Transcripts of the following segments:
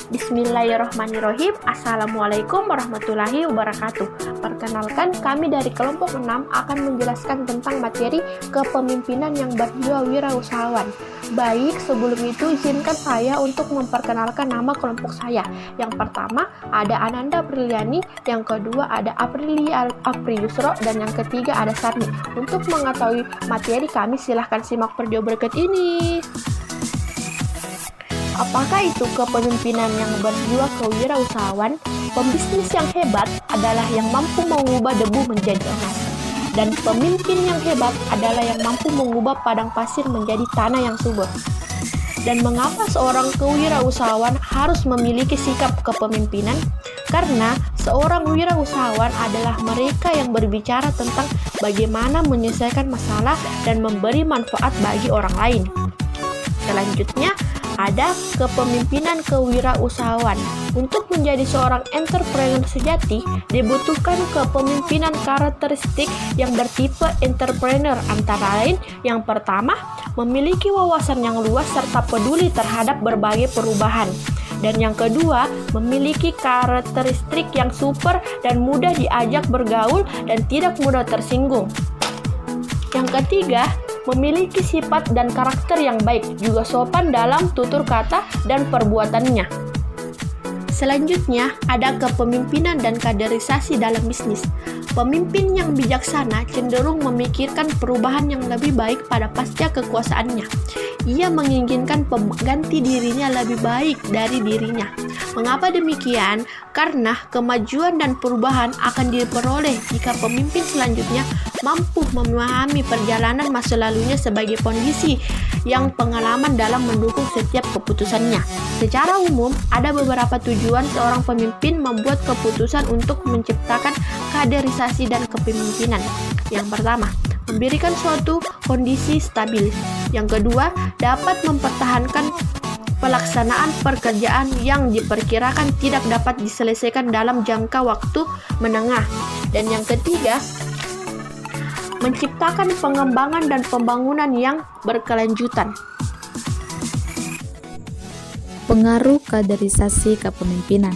Bismillahirrahmanirrahim. Assalamualaikum warahmatullahi wabarakatuh. Perkenalkan, kami dari kelompok 6 akan menjelaskan tentang materi kepemimpinan yang berjiwa wirausahawan. Baik, sebelum itu izinkan saya untuk memperkenalkan nama kelompok saya. Yang pertama ada Ananda Apriliani, yang kedua ada Apriyusro, dan yang ketiga ada Sarni. Untuk mengetahui materi kami, silahkan simak video berikut ini. Apakah itu kepemimpinan yang berjiwa kewirausahawan? Pembisnis yang hebat adalah yang mampu mengubah debu menjadi emas. Dan pemimpin yang hebat adalah yang mampu mengubah padang pasir menjadi tanah yang subur. Dan mengapa seorang kewirausahawan harus memiliki sikap kepemimpinan? Karena seorang wirausahawan adalah mereka yang berbicara tentang bagaimana menyelesaikan masalah dan memberi manfaat bagi orang lain. Selanjutnya, ada kepemimpinan kewirausahawan. Untuk menjadi seorang entrepreneur sejati, dibutuhkan kepemimpinan karakteristik yang bertipe entrepreneur, antara lain yang pertama, memiliki wawasan yang luas serta peduli terhadap berbagai perubahan. Dan yang kedua, memiliki karakteristik yang super dan mudah diajak bergaul dan tidak mudah tersinggung. Yang ketiga, memiliki sifat dan karakter yang baik, juga sopan dalam tutur kata dan perbuatannya. Selanjutnya, ada kepemimpinan dan kaderisasi dalam bisnis. Pemimpin yang bijaksana cenderung memikirkan perubahan yang lebih baik pada pasca kekuasaannya. Ia menginginkan pengganti dirinya lebih baik dari dirinya. Mengapa demikian? Karena kemajuan dan perubahan akan diperoleh jika pemimpin selanjutnya mampu memahami perjalanan masa lalunya sebagai kondisi yang pengalaman dalam mendukung setiap keputusannya. Secara umum, ada beberapa tujuan seorang pemimpin membuat keputusan untuk menciptakan kaderisasi dan kepemimpinan. Yang pertama, memberikan suatu kondisi stabil. Yang kedua, dapat mempertahankan pelaksanaan pekerjaan yang diperkirakan tidak dapat diselesaikan dalam jangka waktu menengah. Dan yang ketiga, menciptakan pengembangan dan pembangunan yang berkelanjutan. Pengaruh kaderisasi kepemimpinan.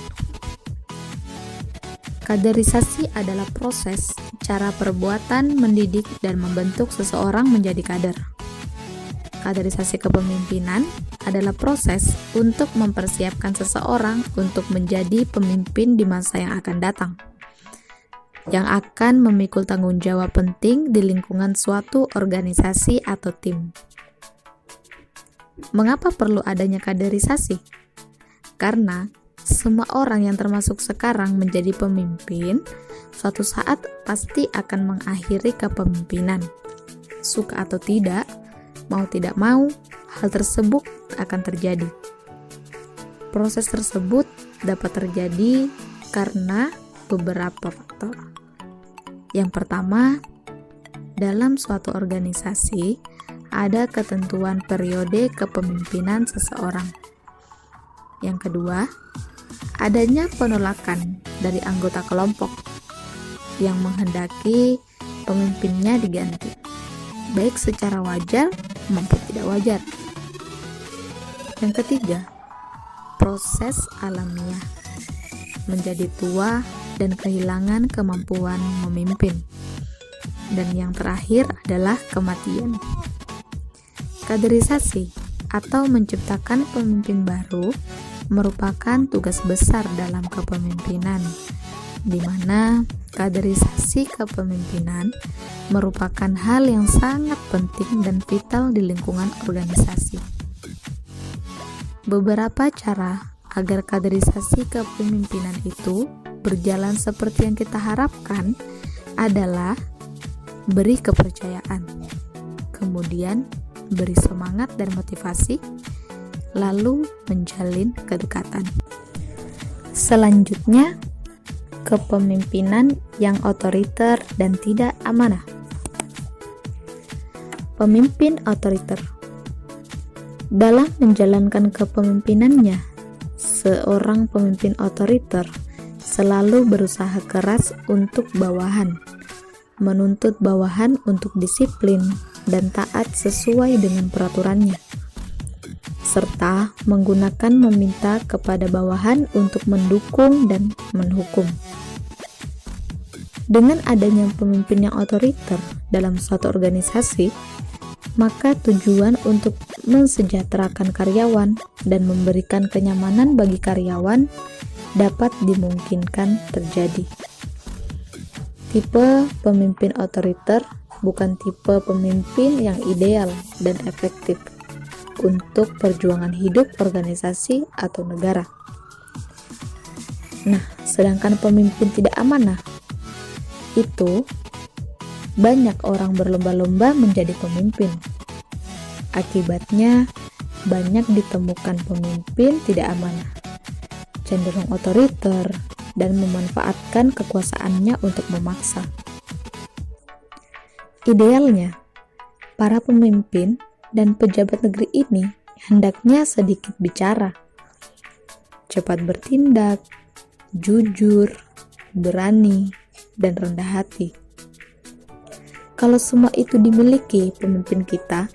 Kaderisasi adalah proses, cara perbuatan, mendidik, dan membentuk seseorang menjadi kader. Kaderisasi kepemimpinan adalah proses untuk mempersiapkan seseorang untuk menjadi pemimpin di masa yang akan datang, yang akan memikul tanggung jawab penting di lingkungan suatu organisasi atau tim. Mengapa perlu adanya kaderisasi? Karena semua orang yang termasuk sekarang menjadi pemimpin, suatu saat pasti akan mengakhiri kepemimpinan. Suka atau tidak, mau tidak mau, hal tersebut akan terjadi. Proses tersebut dapat terjadi karena beberapa faktor. Yang pertama, dalam suatu organisasi ada ketentuan periode kepemimpinan seseorang. Yang kedua, adanya penolakan dari anggota kelompok yang menghendaki pemimpinnya diganti, baik secara wajar maupun tidak wajar. Yang ketiga, proses alamiah, menjadi tua dan kehilangan kemampuan memimpin. Dan yang terakhir adalah kematian. Kaderisasi atau menciptakan pemimpin baru merupakan tugas besar dalam kepemimpinan, di mana kaderisasi kepemimpinan merupakan hal yang sangat penting dan vital di lingkungan organisasi. Beberapa cara agar kaderisasi kepemimpinan itu berjalan seperti yang kita harapkan adalah beri kepercayaan, kemudian beri semangat dan motivasi, lalu menjalin kedekatan. Selanjutnya, kepemimpinan yang otoriter dan tidak amanah. Pemimpin otoriter. Dalam menjalankan kepemimpinannya, seorang pemimpin otoriter selalu berusaha keras untuk bawahan, menuntut bawahan untuk disiplin dan taat sesuai dengan peraturannya. serta menggunakan meminta kepada bawahan untuk mendukung dan menghukum. Dengan adanya pemimpin yang otoriter dalam suatu organisasi, maka tujuan untuk mensejahterakan karyawan dan memberikan kenyamanan bagi karyawan dapat dimungkinkan terjadi. Tipe pemimpin otoriter bukan tipe pemimpin yang ideal dan efektif untuk perjuangan hidup organisasi atau negara. Nah, sedangkan pemimpin tidak amanah, itu banyak orang berlomba-lomba menjadi pemimpin. Akibatnya, banyak ditemukan pemimpin tidak amanah, cenderung otoriter, dan memanfaatkan kekuasaannya untuk memaksa. Idealnya, para pemimpin dan pejabat negeri ini hendaknya sedikit bicara, cepat bertindak, jujur, berani, dan rendah hati. Kalau semua itu dimiliki pemimpin kita,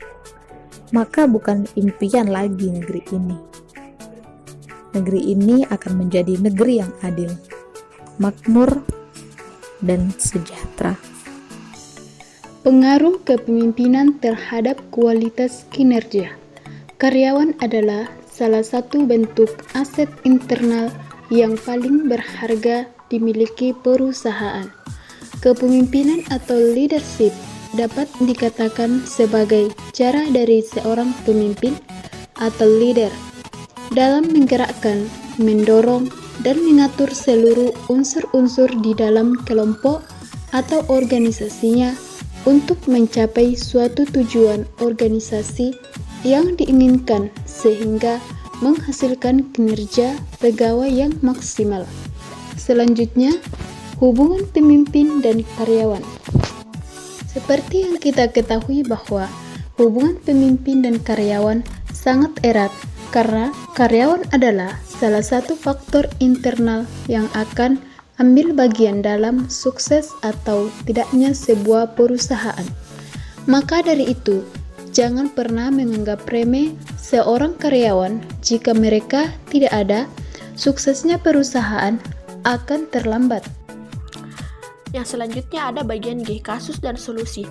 maka bukan impian lagi negeri ini. Negeri ini akan menjadi negeri yang adil, makmur, dan sejahtera. Pengaruh kepemimpinan terhadap kualitas kinerja. Karyawan adalah salah satu bentuk aset internal yang paling berharga dimiliki perusahaan. Kepemimpinan atau leadership dapat dikatakan sebagai cara dari seorang pemimpin atau leader dalam menggerakkan, mendorong, dan mengatur seluruh unsur-unsur di dalam kelompok atau organisasinya untuk mencapai suatu tujuan organisasi yang diinginkan sehingga menghasilkan kinerja pegawai yang maksimal. Selanjutnya, hubungan pemimpin dan karyawan. Seperti yang kita ketahui bahwa hubungan pemimpin dan karyawan sangat erat karena karyawan adalah salah satu faktor internal yang akan ambil bagian dalam sukses atau tidaknya sebuah perusahaan. Maka dari itu, jangan pernah menganggap remeh seorang karyawan. Jika mereka tidak ada, suksesnya perusahaan akan terlambat. Yang selanjutnya ada bagian G, kasus dan solusi.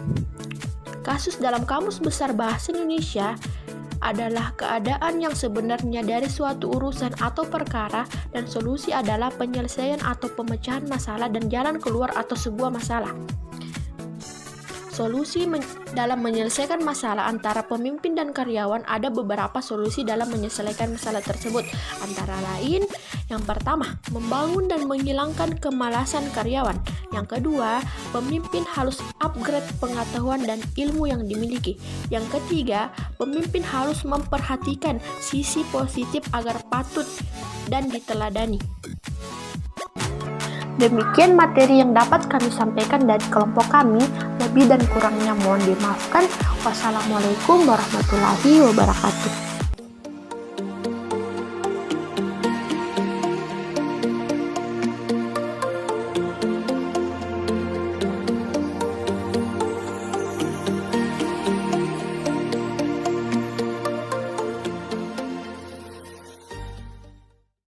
Kasus dalam Kamus Besar Bahasa Indonesia adalah keadaan yang sebenarnya dari suatu urusan atau perkara, dan solusi adalah penyelesaian atau pemecahan masalah dan jalan keluar atau sebuah masalah. Solusi dalam menyelesaikan masalah antara pemimpin dan karyawan. Ada beberapa solusi dalam menyelesaikan masalah tersebut, antara lain: yang pertama, membangun dan menghilangkan kemalasan karyawan. Yang kedua, pemimpin harus upgrade pengetahuan dan ilmu yang dimiliki. Yang ketiga, pemimpin harus memperhatikan sisi positif agar patut dan diteladani. Demikian materi yang dapat kami sampaikan dari kelompok kami. Lebih dan kurangnya mohon dimaafkan. Wassalamualaikum warahmatullahi wabarakatuh.